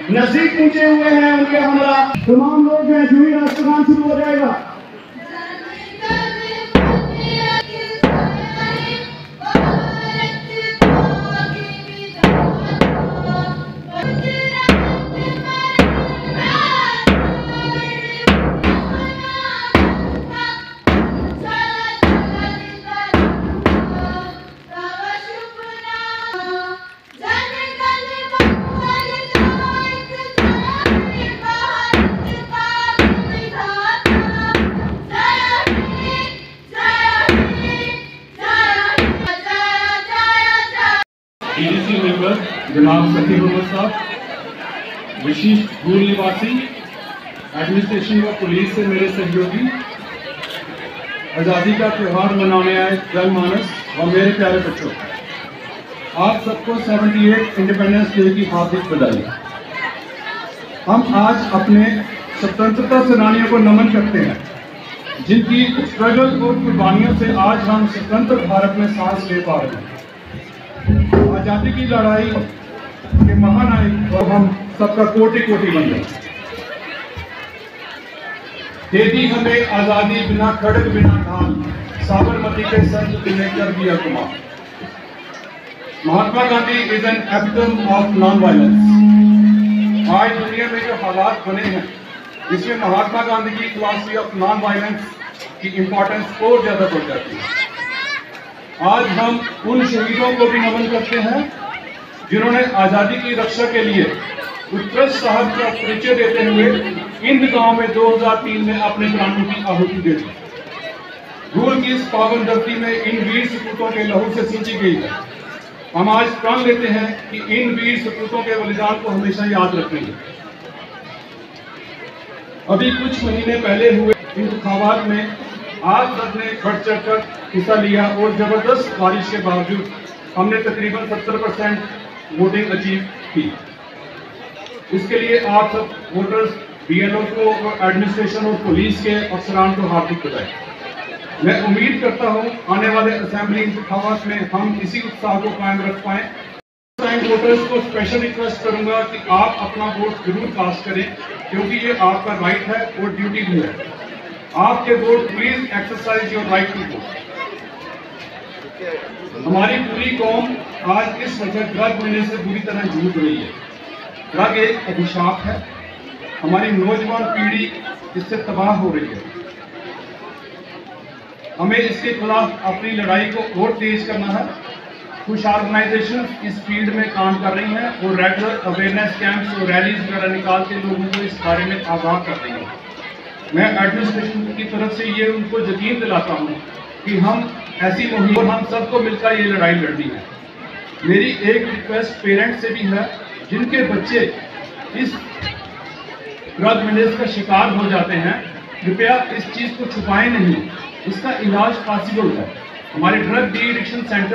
नसीब पूछे हुए हैं उनके हमरा तमाम लोग हैं। जूही राष्ट्रगान शुरू हो जाएगा। डीडीसी मेंबर जनाब सफीर अहमद साहब, विशिष्ट भूल निवासी, एडमिनिस्ट्रेशन व पुलिस से मेरे सहयोगी, आज़ादी का त्यौहार मनाने आए जनमानस व मेरे प्यारे बच्चों, आप सबको 78 इंडिपेंडेंस डे की हार्दिक बधाई। हम आज अपने स्वतंत्रता सेनानियों को नमन करते हैं, जिनकी स्ट्रगल और कुर्बानियों से आज हम स्वतंत्र भारत में सांस ले पा रहे हैं। आजादी की लड़ाई के महानायक और हम सबका कोटि कोटि बंधन। दे दी हमें आजादी बिना खड़ग बिना ढाल, साबरमती के संत ने कर दिया Kumar. Mahatma Gandhi is an epitome of non violence. आज दुनिया में जो हालात बने हैं, इसमें महात्मा गांधी की फिलॉसफी ऑफ नॉन वायलेंस की इंपॉर्टेंस और ज्यादा बढ़ जाती है। आज हम उन शहीदों को भी नमन करते हैं जिन्होंने आजादी की रक्षा के लिए उत्कृष्ट साहस का परिचय देते हुए इन गांव में 2003 में अपने प्राणों की आहुति दे दी। धूल की इस पावन धरती में इन वीर सपूतों के लहू से सिंची गई है। हम आज प्रण लेते हैं कि इन वीर सपूतों के बलिदान को हमेशा याद रखेंगे। अभी कुछ महीने पहले हुए इंतखाबात में आज सबने बढ़ चढ़कर हिस्सा लिया और जबरदस्त बारिश के बावजूद हमने तकरीबन 70% वोटिंग अचीव की। इसके लिए आप सब वोटर्स, बीएलओ को और एडमिनिस्ट्रेशन और पुलिस के अफसरान को हार्दिक बधाई। मैं उम्मीद करता हूं आने वाले असेंबली इंतखाबात में हम इसी उत्साह को कायम रख पाएं। वोटर्स को स्पेशल रिक्वेस्ट करूंगा कि आप अपना वोट जरूर कास्ट करें, क्योंकि ये आपका राइट है और ड्यूटी भी है। आपके vote, please exercise your right to vote. हमारी पूरी कौम आज इस वजह ड्रग मिलने से बुरी तरह जूझ रही है। ड्रग एक अभिशाप है। हमारी नौजवान पीढ़ी इससे तबाह हो रही है। हमें इसके खिलाफ अपनी लड़ाई को और तेज करना है। कुछ ऑर्गेनाइजेशन इस फील्ड में काम कर रही हैं और रेगुलर अवेयरनेस कैंप्स और रैलीज वगैरह निकाल के लोगों को इस बारे में आगाह कर रही हैं। मैं एडमिनिस्ट्रेशन की तरफ से ये उनको यकीन दिलाता हूँ कि हम ऐसी मुहिम और हम सबको मिलकर ये लड़ाई लड़नी है। मेरी एक रिक्वेस्ट पेरेंट्स से भी है, जिनके बच्चे इस ड्रग मिलेज का शिकार हो जाते हैं, कृपया इस चीज़ को छुपाएं नहीं। इसका इलाज पॉसिबल है। हमारे ड्रग डी एडिक्शन सेंटर